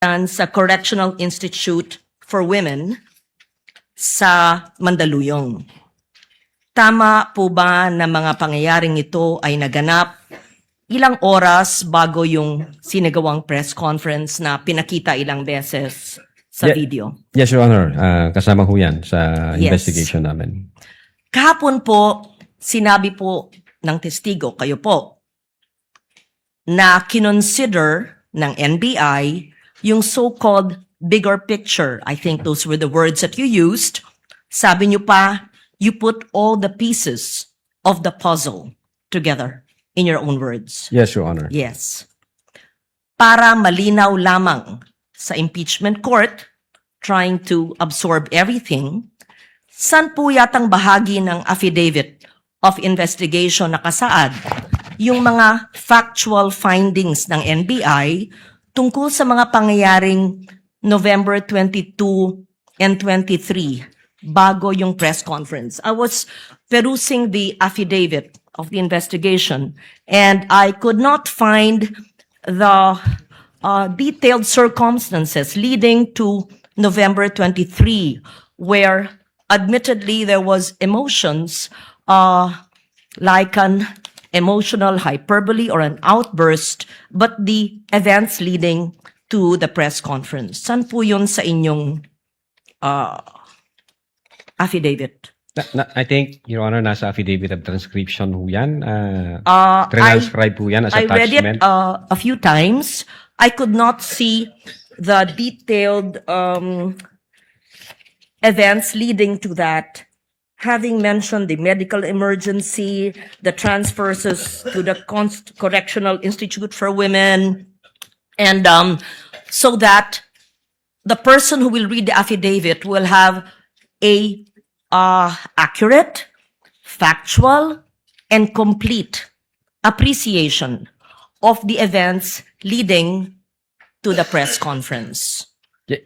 sa Correctional Institute for Women sa Mandaluyong. Tama po ba na mga pangyayaring ito ay naganap ilang oras bago yung sinagawang press conference na pinakita ilang beses sa video? Yes, Your Honor. Kasama ho yan sa Yes. investigation namin. Kahapon po, sinabi po ng testigo, kayo po, na kinonsider ng NBI yung so-called bigger picture. I think those were the words that you used. Sabi niyo pa, you put all the pieces of the puzzle together in your own words. Yes, Your Honor. Yes. Para malinaw lamang sa impeachment court, trying to absorb everything, saan po yatang bahagi ng affidavit of investigation nakasaad yung mga factual findings ng NBI tungkol sa mga pangyayaring November 22 and 23 bago yung press conference? I was perusing the affidavit of the investigation and I could not find the detailed circumstances leading to November 23, where admittedly there was emotions like an emotional hyperbole or an outburst, but the events leading to the press conference. Saan po yun sa inyong affidavit? I think, Your Honor, nasa affidavit of transcription ho yan. I Transcribe po yan as read attachment. it a few times. I could not see the detailed events leading to that, having mentioned the medical emergency, the transfers to the Correctional Institute for Women, and so that the person who will read the affidavit will have a accurate, factual, and complete appreciation of the events leading to the press conference. Yeah.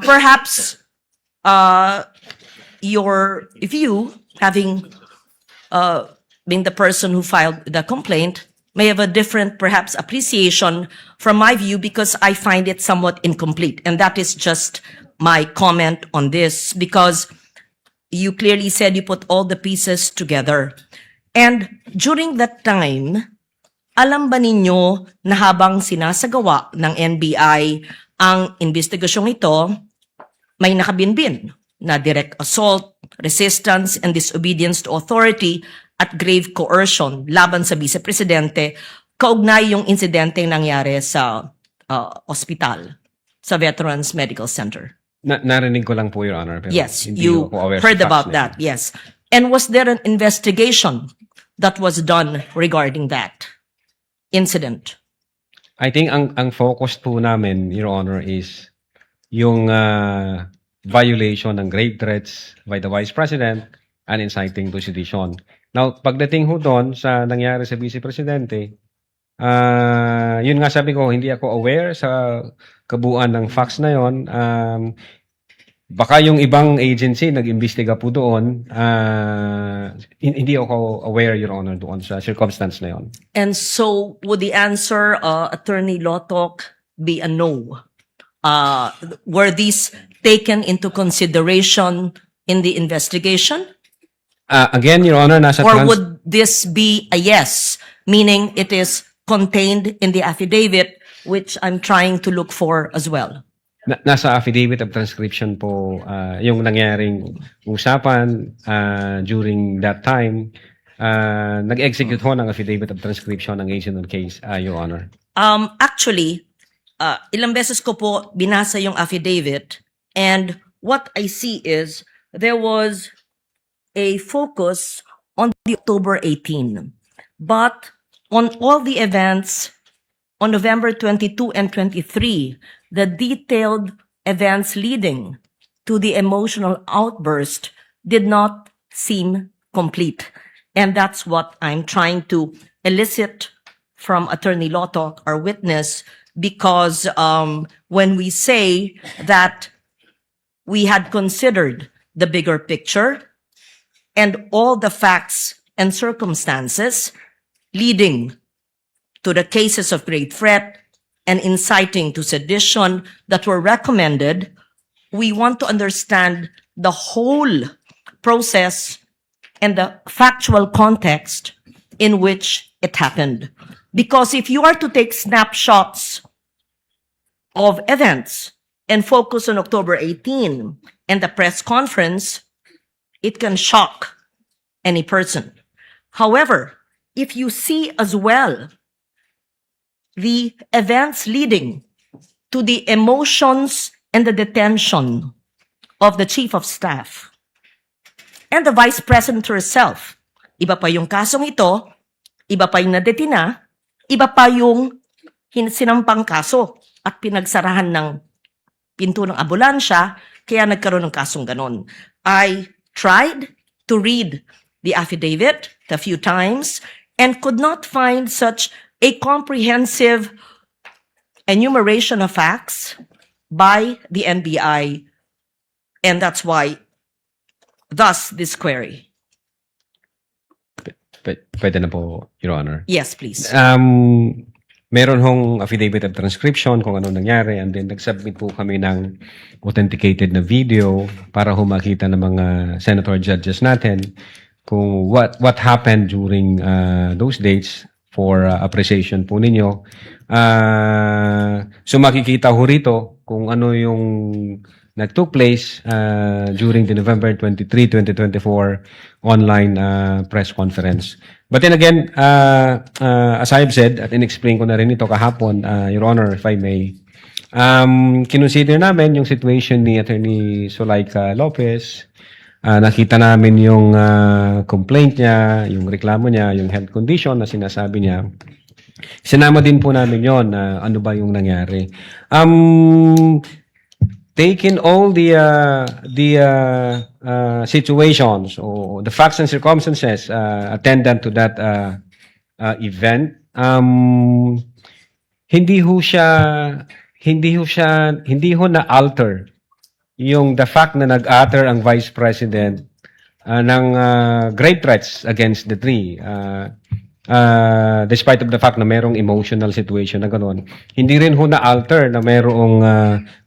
Perhaps your view, having been the person who filed the complaint, may have a different, perhaps, appreciation from my view because I find it somewhat incomplete. And that is just my comment on this because you clearly said you put all the pieces together. And during that time, alam ba ninyo na habang sinasagawa ng NBI ang investigasyong ito, may nakabinbin na direct assault, resistance, and disobedience to authority at grave coercion laban sa vice-presidente, kaugnay yung insidente nangyari sa ospital, sa Veterans Medical Center. Narinig ko lang po, Your Honor. Pero Yes, hindi you ako aware heard sa facts about na that, yes. And was there an investigation that was done regarding that incident? I think ang focus po namin, Your Honor, is yung violation ng grave threats by the Vice President and inciting to sedition. Now, pagdating ho doon sa nangyari sa Vice Presidente, yun nga sabi ko, hindi ako aware sa kabuuan ng facts na yon. Baka yung ibang agency nag-imbestiga po doon, hindi ako aware, Your Honor, doon sa circumstance na yon. And so, would the answer, Attorney Lotok, be a no? Were these taken into consideration in the investigation? Again, Your Honor, nasa Or would this be a yes, meaning it is contained in the affidavit, which I'm trying to look for as well? Nasa affidavit of transcription po yung nangyaring usapan during that time. Nag-execute ho ng affidavit of transcription ng agent on case, Your Honor. Actually, ilang beses ko po binasa yung affidavit, and what I see is there was a focus on the October 18, but on all the events on November 22 and 23, the detailed events leading to the emotional outburst did not seem complete. And that's what I'm trying to elicit from Attorney Lotok, our witness, because when we say that we had considered the bigger picture and all the facts and circumstances leading to the cases of great threat, and inciting to sedition that were recommended, we want to understand the whole process and the factual context in which it happened. Because if you are to take snapshots of events and focus on October 18 and the press conference, it can shock any person. However, if you see as well the events leading to the emotions and the detention of the chief of staff and the vice president herself, iba pa yung kasong ito, iba pa yung nadetina, iba pa yung sinampang kaso at pinagsarahan ng pinto ng ambulansya, kaya nagkaroon ng kasong ganon. I tried to read the affidavit a few times and could not find such a comprehensive enumeration of facts by the NBI, and that's why, thus, this query. Pwede na po, Your Honor. Yes, please. Meron hong affidavit of transcription kung ano nangyari, and then nag-submit po kami ng authenticated na video para makita ng mga senator judges natin kung what happened during those dates for appreciation po ninyo. So makikita ho rito kung ano yung nag-took place during the November 23, 2024 online press conference. But then again, as I've said, at in-explain ko na rin ito kahapon, Your Honor, if I may, kinonsider namin yung situation ni Attorney Zulaika Lopez. Nakita namin yung complaint niya, yung reklamo niya, yung health condition na sinasabi niya. Sinama din po namin yon na ano ba yung nangyari. Taking all the situations or the facts and circumstances attendant to that event, hindi ho na alter yung the fact na nag-utter ang Vice President ng grave threats against the three. Despite of the fact na merong emotional situation na gano'n, hindi rin ho na-alter na merong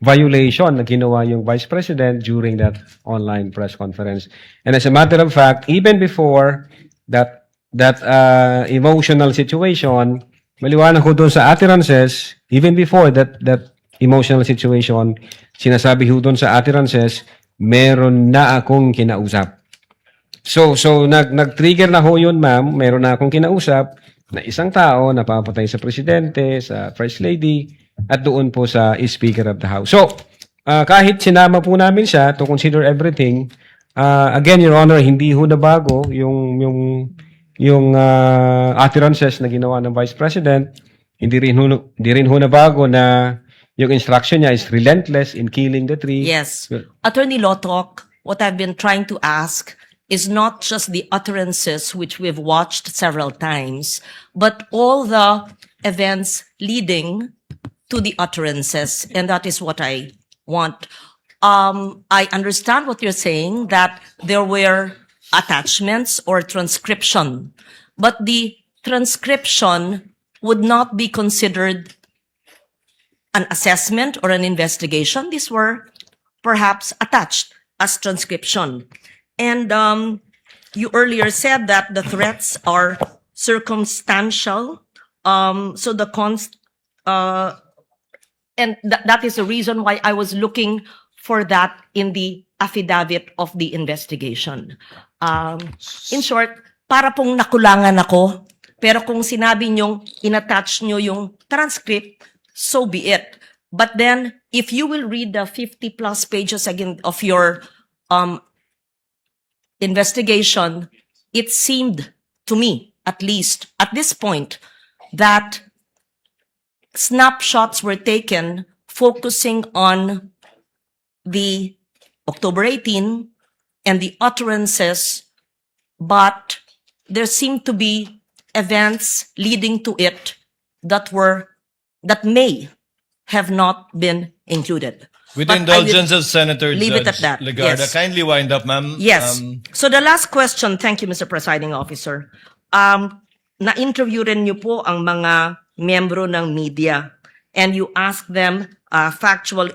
violation na ginawa yung Vice President during that online press conference. And as a matter of fact, even before that emotional situation, maliwanag ko doon sa utterances, even before that emotional situation, sinasabi ho doon sa utterances, meron na akong kinausap. So nag-trigger na ho yun, ma'am. Meron na akong kinausap na isang tao na papatay sa presidente, sa first lady, at doon po sa speaker of the house. So, kahit sinama po namin siya to consider everything, again, Your Honor, hindi ho na bago yung utterances na ginawa ng Vice President. Hindi rin ho na bago na yung instruction niya is relentless in killing the three. Yes. Attorney Lotok, what I've been trying to ask is not just the utterances which we've watched several times, but all the events leading to the utterances, and that is what I want. I understand what you're saying, that there were attachments or transcription, but the transcription would not be considered an assessment or an investigation. These were perhaps attached as transcription. And you earlier said that the threats are circumstantial. So the and that is the reason why I was looking for that in the affidavit of the investigation. In short, para pong nakulangan ako, pero kung sinabi nyong inattach nyo yung transcript, so be it. But then, if you will read the 50 plus pages again of your investigation, it seemed to me, at least at this point, that snapshots were taken focusing on the October 18 and the utterances, but there seemed to be events leading to it that may have not been included. With But indulgence of Senator leave it Judge at that. Legarda, Yes. kindly wind up, ma'am. Yes. So the last question, thank you, Mr. Presiding Officer. Na-interview rin niyo po ang mga miyembro ng media. and you ask them factual